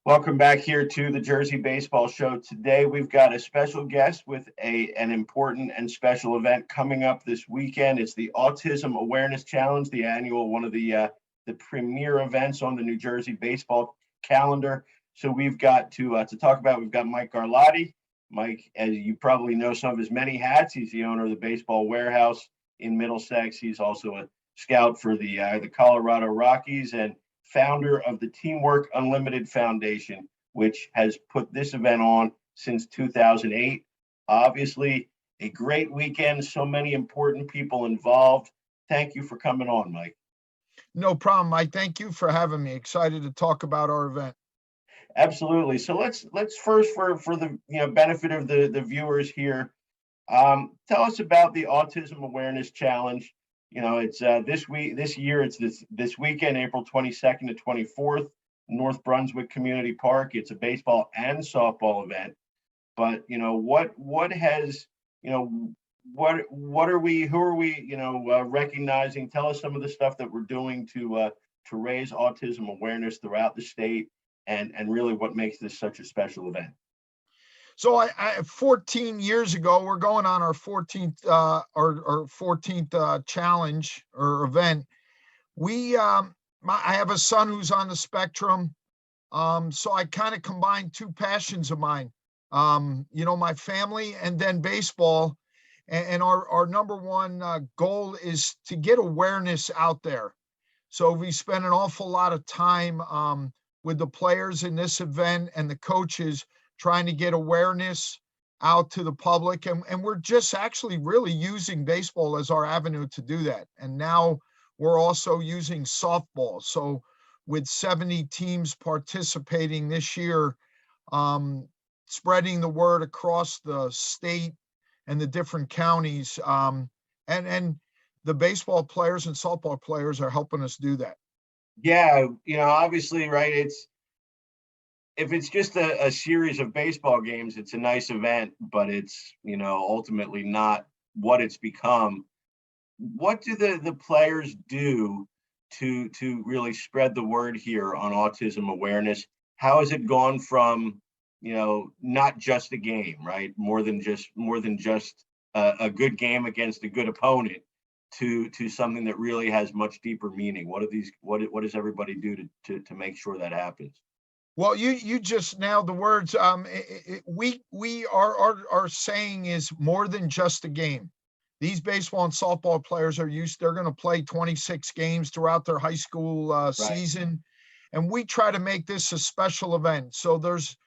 Welcome back here to the Jersey Baseball Show. Today we've got a special guest with an important and special event coming up this weekend. It's the Autism Awareness Challenge, the annual one of the premier events on the New Jersey baseball calendar. So we've got to talk about. We've got Mike Garlatti. Mike, as you probably know, some of his many hats. He's the owner of the Baseball Warehouse in Middlesex. He's also a scout for the Colorado Rockies and founder of the Teamwork Unlimited Foundation, which has put this event on since 2008. Obviously, a great weekend, so many important people involved. Thank you for coming on, Mike. No problem, Mike. Thank you for having me. Excited to talk about our event. Absolutely. So let's first, for the benefit of the viewers here, tell us about the Autism Awareness Challenge. It's this year, it's this weekend, April 22nd to 24th, North Brunswick Community Park. It's a baseball and softball event. But, what has, what are we, who are we, recognizing? Tell us some of the stuff that we're doing to raise autism awareness throughout the state and really what makes this such a special event. So I 14 years ago, we're going on our 14th challenge or event. I have a son who's on the spectrum. So I kind of combined two passions of mine, my family and then baseball. And our number one goal is to get awareness out there. So we spend an awful lot of time with the players in this event and the coaches trying to get awareness out to the public. And we're just actually really using baseball as our avenue to do that. And now we're also using softball. So with 70 teams participating this year, spreading the word across the state and the different counties. And the baseball players and softball players are helping us do that. Yeah, obviously, right, if it's just a series of baseball games, it's a nice event, but it's, ultimately not what it's become. What do the players do to really spread the word here on autism awareness? How has it gone from, not just a game, right? More than just a good game against a good opponent to something that really has much deeper meaning? What does everybody do to make sure that happens? Well, you just nailed the words. Our saying is more than just a game. These baseball and softball players they're going to play 26 games throughout their high school season. And we try to make this a special event. So there's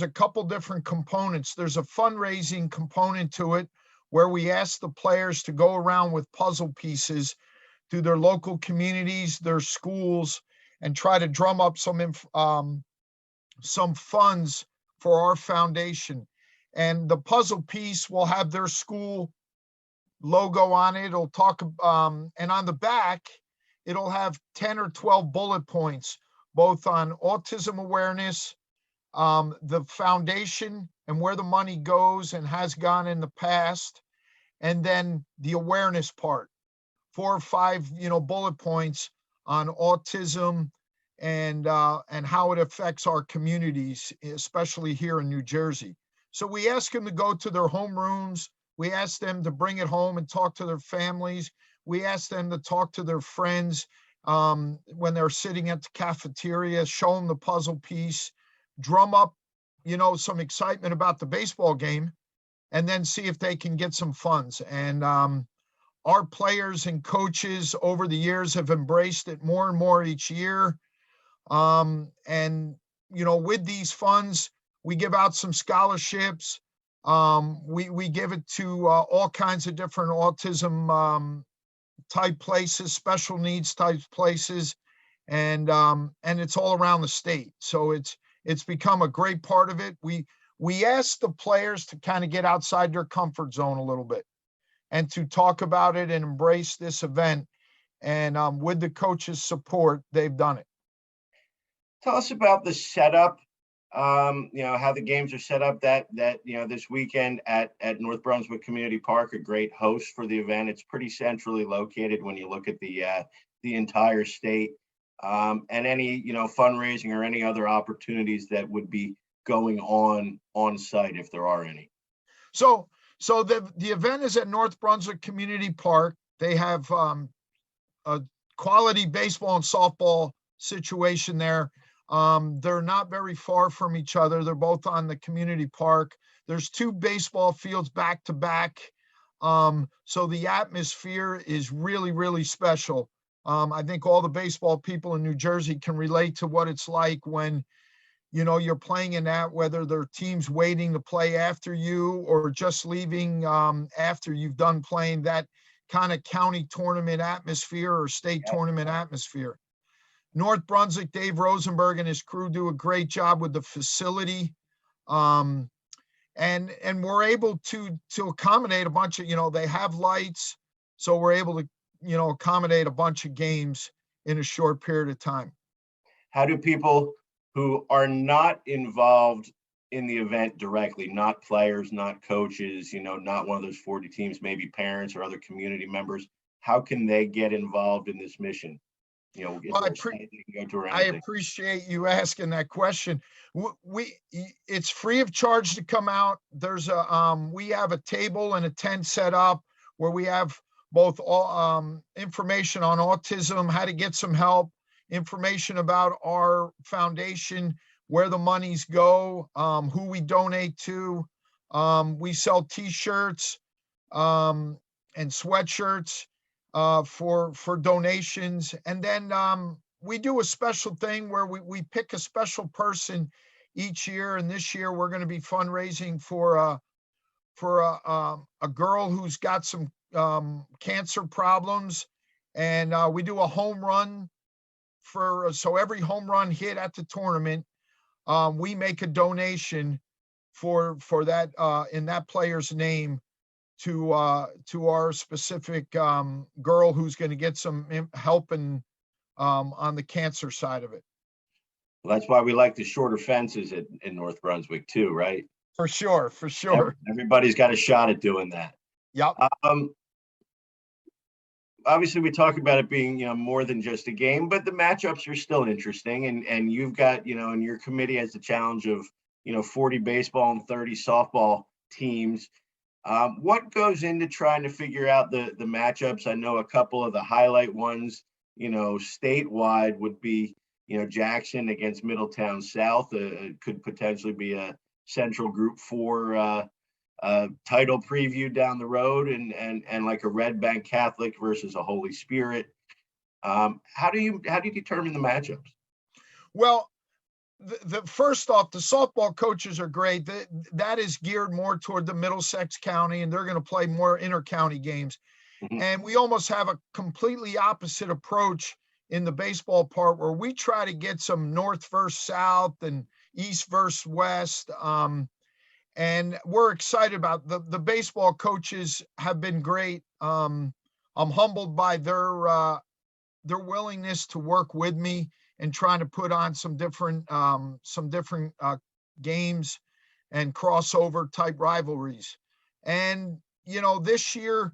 a couple different components. There's a fundraising component to it where we ask the players to go around with puzzle pieces to their local communities, their schools, and try to drum up some funds for our foundation. And the puzzle piece will have their school logo on it. It'll talk, and on the back, it'll have 10 or 12 bullet points, both on autism awareness, the foundation and where the money goes and has gone in the past, and then the awareness part, 4 or 5, bullet points on autism and how it affects our communities, especially here in New Jersey. So we ask them to go to their homerooms. We ask them to bring it home and talk to their families. We ask them to talk to their friends when they're sitting at the cafeteria, show them the puzzle piece, drum up, some excitement about the baseball game, and then see if they can get some funds. And our players and coaches over the years have embraced it more and more each year. With these funds, we give out some scholarships. We give it to all kinds of different autism type places, special needs type places, and it's all around the state. So it's become a great part of it. We ask the players to kind of get outside their comfort zone a little bit and to talk about it and embrace this event. And with the coaches' support, they've done it. Tell us about the setup, how the games are set up that this weekend at North Brunswick Community Park, a great host for the event. It's pretty centrally located when you look at the entire state. and any, fundraising or any other opportunities that would be going on site, if there are any. So the event is at North Brunswick Community Park. They have a quality baseball and softball situation there. They're not very far from each other. They're both on the community park. There's 2 baseball fields back to back. So the atmosphere is really, really special. I think all the baseball people in New Jersey can relate to what it's like when, you're playing in that, whether they're teams waiting to play after you or just leaving after you've done playing, that kind of county tournament atmosphere or state tournament atmosphere. North Brunswick, Dave Rosenberg and his crew do a great job with the facility. And we're able to accommodate a bunch of, they have lights, so we're able to, accommodate a bunch of games in a short period of time. How do people who are not involved in the event directly, not players, not coaches, not one of those 40 teams, maybe parents or other community members, how can they get involved in this mission? Well, I appreciate you asking that question. It's free of charge to come out. There's we have a table and a tent set up where we have both information on autism, how to get some help, information about our foundation, where the monies go, who we donate to. We sell T-shirts and sweatshirts for donations. And then we do a special thing where we pick a special person each year. And this year we're going to be fundraising for a girl who's got some cancer problems. And we do a home run so every home run hit at the tournament, we make a donation for that in that player's name to our specific girl who's going to get some help on the cancer side of it. Well, that's why we like the shorter fences in North Brunswick too, right? For sure. Everybody's got a shot at doing that. Yep. Obviously, we talk about it being, more than just a game, but the matchups are still interesting. And you've got, and your committee has the challenge of, 40 baseball and 30 softball teams. What goes into trying to figure out the matchups? I know a couple of the highlight ones, statewide would be, Jackson against Middletown South. Could potentially be a Central Group 4 title preview down the road, and like a Red Bank Catholic versus a Holy Spirit. How do you determine the matchups? Well, the first off, the softball coaches are great. That is geared more toward the Middlesex County, and they're going to play more inter-county games. Mm-hmm. And we almost have a completely opposite approach in the baseball part, where we try to get some north versus south and east versus west. And we're excited about the baseball coaches have been great. I'm humbled by their willingness to work with me and trying to put on some different games and crossover type rivalries. And, this year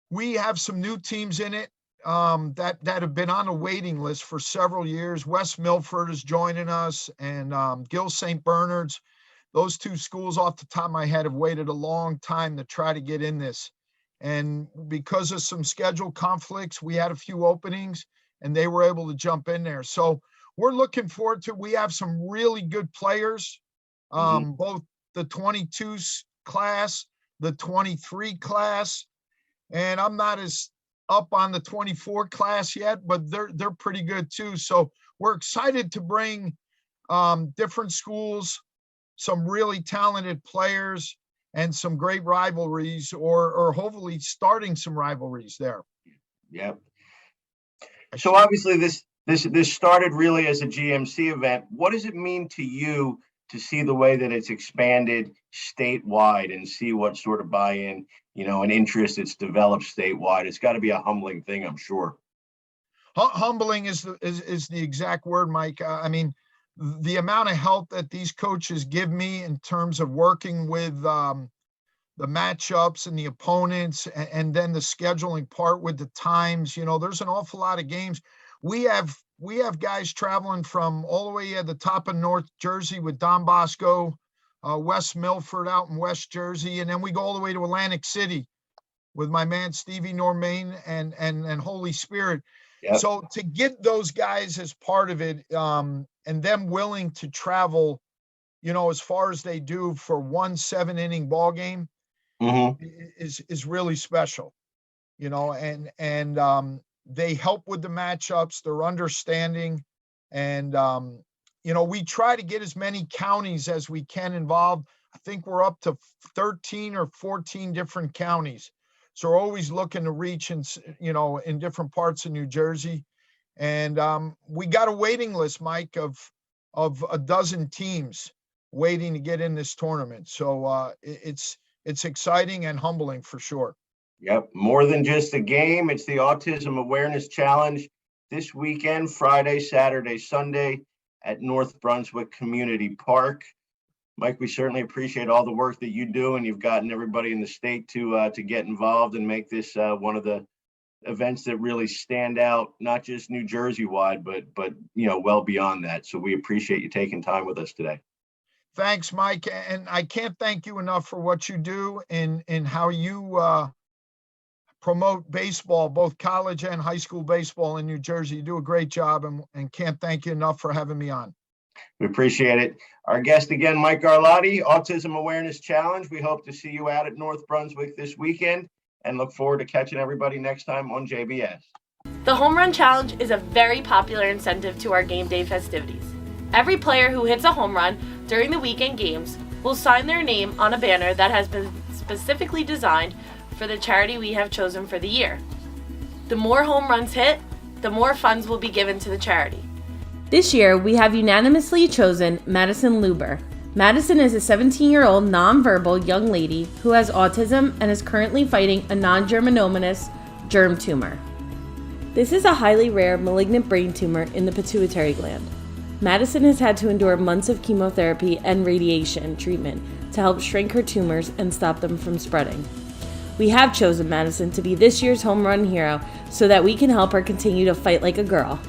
we have some new teams in it that have been on a waiting list for several years. West Milford is joining us, and Gill St. Bernard's. Those 2 schools off the top of my head have waited a long time to try to get in this. And because of some schedule conflicts, we had a few openings and they were able to jump in there. So we're looking forward to, we have some really good players, both the 22 class, the 23 class, and I'm not as up on the 24 class yet, but they're pretty good too. So we're excited to bring different schools, some really talented players, and some great rivalries, or hopefully starting some rivalries there. Yep. So obviously this started really as a GMC event. What does it mean to you to see the way that it's expanded statewide and see what sort of buy-in, and interest it's developed statewide? It's got to be a humbling thing, I'm sure. Humbling is the exact word, Mike. I mean, the amount of help that these coaches give me in terms of working with the matchups and the opponents, and then the scheduling part with the times, there's an awful lot of games. We have we have guys traveling from all the way at the top of North Jersey with Don Bosco, West Milford out in West Jersey, and then we go all the way to Atlantic City with my man Stevie Normain and Holy Spirit. Yep. So to get those guys as part of it, and them willing to travel, as far as they do for one 7-inning ball game, is really special, and they help with the matchups. They're understanding, and we try to get as many counties as we can involved. I think we're up to 13 or 14 different counties. So we're always looking to reach in different parts of New Jersey. And we got a waiting list, Mike, of a dozen teams waiting to get in this tournament. So it's exciting and humbling for sure. Yep. More than just a game. It's the Autism Awareness Challenge this weekend, Friday, Saturday, Sunday at North Brunswick Community Park. Mike, we certainly appreciate all the work that you do, and you've gotten everybody in the state to get involved and make this one of the events that really stand out, not just New Jersey wide, but well beyond that. So we appreciate you taking time with us today. Thanks, Mike. And I can't thank you enough for what you do in how you promote baseball, both college and high school baseball in New Jersey. You do a great job, and can't thank you enough for having me on. We appreciate it. Our guest again, Mike Garlatti, Autism Awareness Challenge. We hope to see you out at North Brunswick this weekend and look forward to catching everybody next time on JBS. The Home Run Challenge is a very popular incentive to our game day festivities. Every player who hits a home run during the weekend games will sign their name on a banner that has been specifically designed for the charity we have chosen for the year. The more home runs hit, the more funds will be given to the charity. This year, we have unanimously chosen Madison Luber. Madison is a 17-year-old nonverbal young lady who has autism and is currently fighting a non-germinous germ tumor. This is a highly rare malignant brain tumor in the pituitary gland. Madison has had to endure months of chemotherapy and radiation treatment to help shrink her tumors and stop them from spreading. We have chosen Madison to be this year's home run hero so that we can help her continue to fight like a girl.